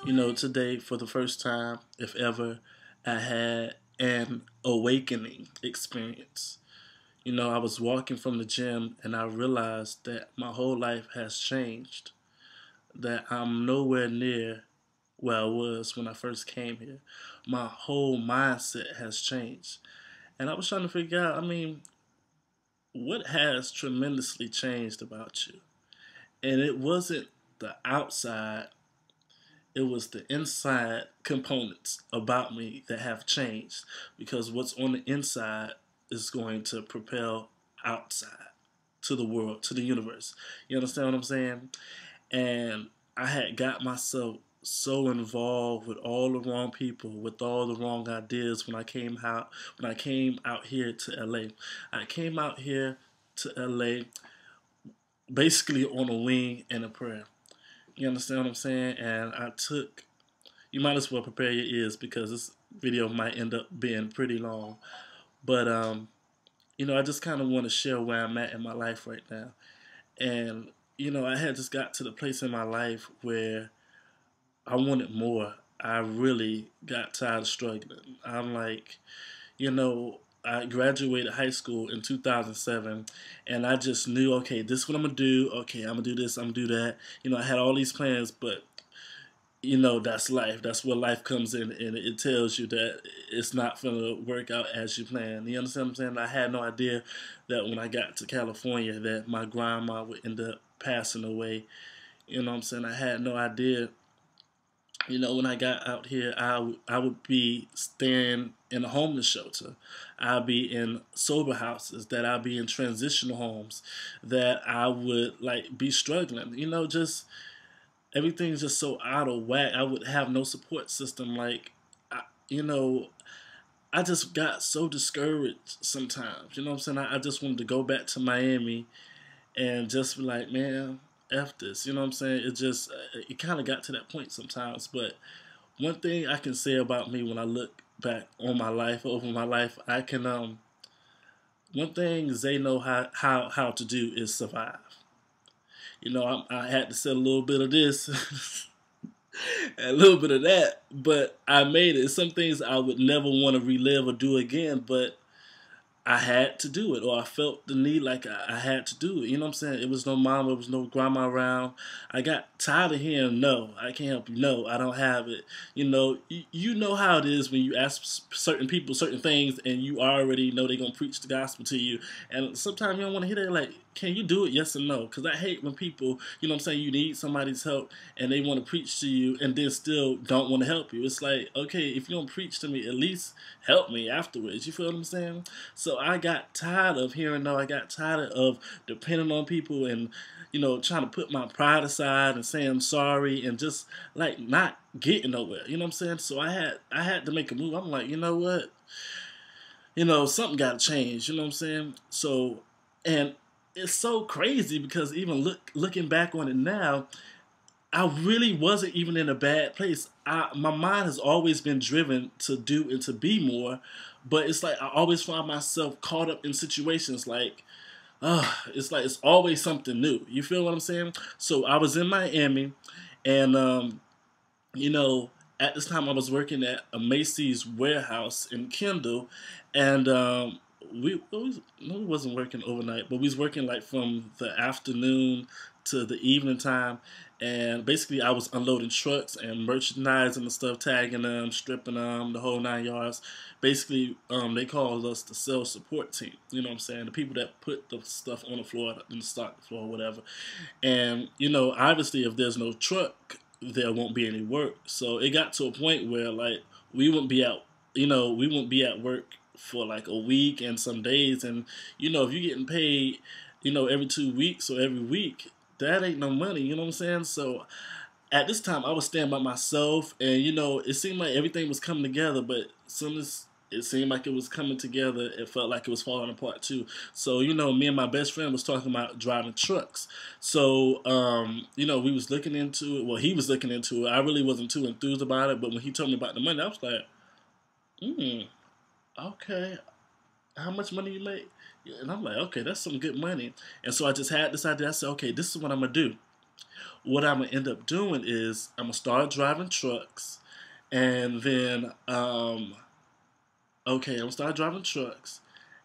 You know, today, for the first time, if ever, I had an awakening experience. You know, I was walking from the gym and I realized that my whole life has changed, that I'm nowhere near where I was when I first came here. My whole mindset has changed. And I was trying to figure out, what has tremendously changed about you? And it wasn't the outside, it was the inside components about me that have changed, because what's on the inside is going to propel outside to the world, to the universe. You understand what I'm saying? And I had got myself so involved with all the wrong people, with all the wrong ideas when I came out here to LA. I came out here to LA basically on a wing and a prayer. You understand what I'm saying? And you might as well prepare your ears because this video might end up being pretty long. But, I just kind of want to share where I'm at in my life right now. And, I had just got to the place in my life where I wanted more. I really got tired of struggling. I'm like, I graduated high school in 2007, and I just knew, okay, this is what I'm going to do. Okay, I'm going to do this, I'm going to do that. I had all these plans, but, that's life. That's where life comes in, and it tells you that it's not going to work out as you plan. You understand what I'm saying? I had no idea that when I got to California that my grandma would end up passing away. You know what I'm saying? I had no idea. When I got out here, I would be staying in a homeless shelter. I'd be in sober houses, that I'd be in transitional homes, that I would like be struggling. Just everything's just so out of whack. I would have no support system. You know, I just got so discouraged sometimes. You know what I'm saying? I just wanted to go back to Miami and just be like, man, F this. You know what I'm saying? It kind of got to that point sometimes. But one thing I can say about me when I look back on my life, over my life, one thing they know how to do is survive. I had to say a little bit of this, a little bit of that, but I made it. Some things I would never want to relive or do again, but I had to do it, or I felt the need like I had to do it. You know what I'm saying? It was no mama, it was no grandma around. I got tired of hearing, no, I can't help you. No, I don't have it. You know how it is when you ask certain people certain things and you already know they're going to preach the gospel to you. And sometimes you don't want to hear that, like, can you do it? Yes or no? Because I hate when people, you know what I'm saying, you need somebody's help and they want to preach to you and then still don't want to help you. It's like, okay, if you don't preach to me, at least help me afterwards. You feel what I'm saying? So I got tired of hearing no. I got tired of depending on people and, trying to put my pride aside and say I'm sorry and just like not getting nowhere. You know what I'm saying? So I had to make a move. I'm like, you know what? Something got to change. You know what I'm saying? So, and it's so crazy because even looking back on it now, I really wasn't even in a bad place. My mind has always been driven to do and to be more, but it's like I always find myself caught up in situations like, it's like it's always something new. You feel what I'm saying? So I was in Miami, and you know, at this time I was working at a Macy's warehouse in Kendall, and we wasn't working overnight, but we was working like from the afternoon to the evening time, and basically I was unloading trucks and merchandising and stuff, tagging them, stripping them, the whole 9 yards. Basically, they called us the sales support team. You know what I'm saying? The people that put the stuff on the floor, in the stock floor, or whatever. And obviously, if there's no truck, there won't be any work. So it got to a point where like we wouldn't be out. We wouldn't be at work for like a week and some days. And if you're getting paid, every 2 weeks or every week, that ain't no money. You know what I'm saying? So at this time, I was staying by myself, and it seemed like everything was coming together. But as soon as it seemed like it was coming together, it felt like it was falling apart too. So me and my best friend was talking about driving trucks. So we was looking into it. Well, he was looking into it. I really wasn't too enthused about it, but when he told me about the money, I was like, Mm, okay. How much money you make? Yeah, and I'm like, okay, that's some good money. And so I just had this idea. I said, okay, this is what I'm gonna do. What I'm gonna end up doing is I'm gonna start driving trucks, and then okay, I'm gonna start driving trucks,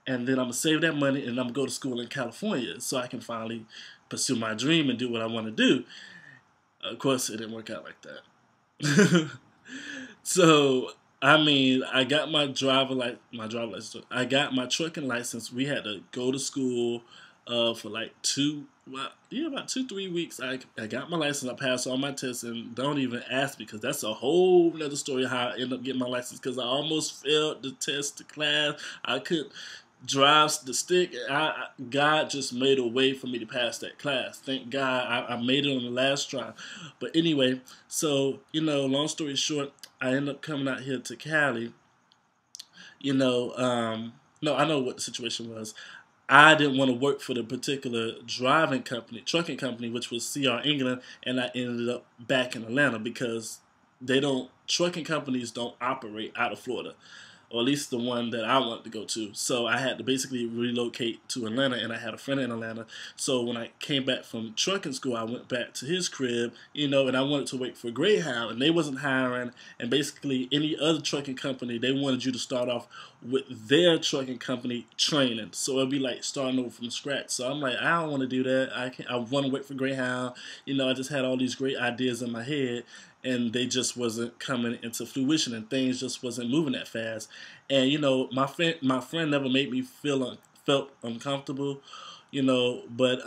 and then I'm gonna save that money, and I'm gonna go to school in California so I can finally pursue my dream and do what I want to do. Of course, it didn't work out like that. So I mean, I got my driver license. I got my trucking license. We had to go to school for like about 2 3 weeks. I got my license. I passed all my tests, and don't even ask me because that's a whole other story how I ended up getting my license because I almost failed the test, the class. I could drive the stick. God just made a way for me to pass that class. Thank God I made it on the last try. But anyway, so long story short, I ended up coming out here to Cali. You know, no, I know what the situation was. I didn't want to work for the particular trucking company, which was CR England, and I ended up back in Atlanta because trucking companies don't operate out of Florida, or at least the one that I wanted to go to. So I had to basically relocate to Atlanta, and I had a friend in Atlanta. So when I came back from trucking school, I went back to his crib, and I wanted to work for Greyhound, and they wasn't hiring, and basically any other trucking company, they wanted you to start off with their trucking company training. So it'd be like starting over from scratch. So I'm like, I don't want to do that. I want to work for Greyhound. I just had all these great ideas in my head, and they just wasn't coming into fruition, and things just wasn't moving that fast. And my friend never made me felt uncomfortable, but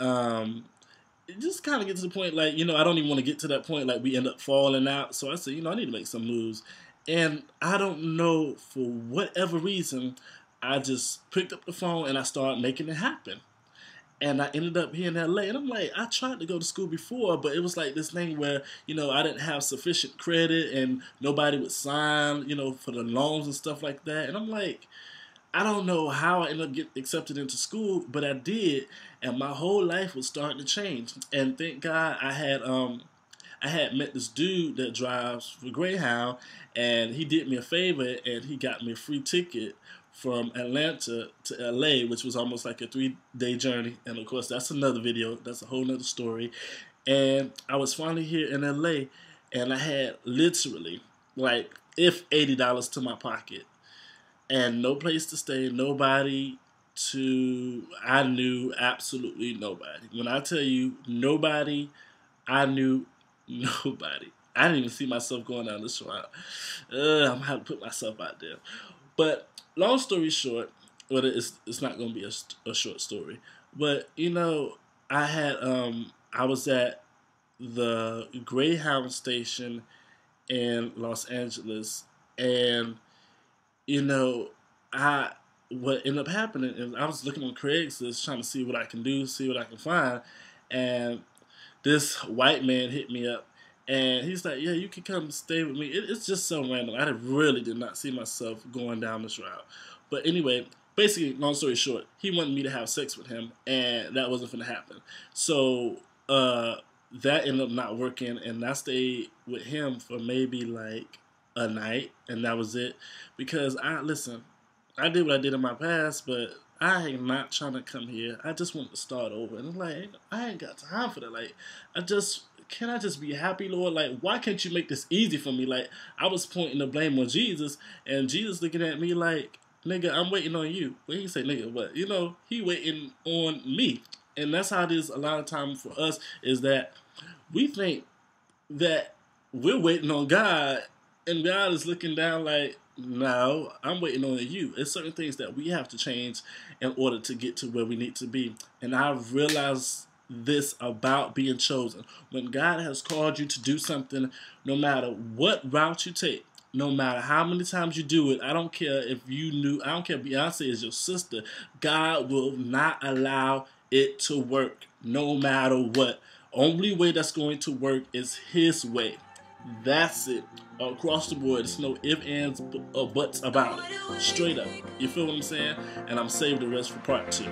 it just kind of gets to the point like I don't even want to get to that point like we end up falling out. So I said, I need to make some moves, and I don't know for whatever reason, I just picked up the phone and I started making it happen. And I ended up here in LA, and I'm like, I tried to go to school before, but it was like this thing where I didn't have sufficient credit, and nobody would sign, for the loans and stuff like that. And I'm like, I don't know how I ended up getting accepted into school, but I did, and my whole life was starting to change. And thank God I had met this dude that drives for Greyhound, and he did me a favor, and he got me a free ticket from Atlanta to LA, which was almost like a 3-day journey. And of course, that's another video. That's a whole nother story. And I was finally here in LA, and I had literally like if $80 to my pocket, and no place to stay, nobody I knew absolutely nobody. When I tell you nobody, I knew nobody. I didn't even see myself going down this route. I'm gonna have to put myself out there. But long story short, well, it's not gonna be a short story. But I was at the Greyhound station in Los Angeles, and you know, I what ended up happening is I was looking on Craigslist trying to see what I can do, see what I can find, and this white man hit me up, and he's like, "Yeah, you can come stay with me." It's just so random. I really did not see myself going down this route, but anyway. Basically, long story short, he wanted me to have sex with him, and that wasn't going to happen. So that ended up not working, and I stayed with him for maybe like a night, and that was it. Because I did what I did in my past, but I am not trying to come here. I just want to start over, and I'm like, I ain't got time for that. Like, can I just be happy, Lord? Like, why can't you make this easy for me? Like, I was pointing the blame on Jesus, and Jesus looking at me like, nigga, I'm waiting on you. Well, he say nigga, but he waiting on me. And that's how it is a lot of time for us, is that we think that we're waiting on God, and God is looking down like, no, I'm waiting on you. There's certain things that we have to change in order to get to where we need to be. And I've realized this about being chosen. When God has called you to do something, no matter what route you take, no matter how many times you do it, I don't care if I don't care if Beyonce is your sister, God will not allow it to work no matter what. Only way that's going to work is His way. That's it. Across the board. There's no ifs, ands, or buts about it. Straight up. You feel what I'm saying? And I'm saving the rest for part 2.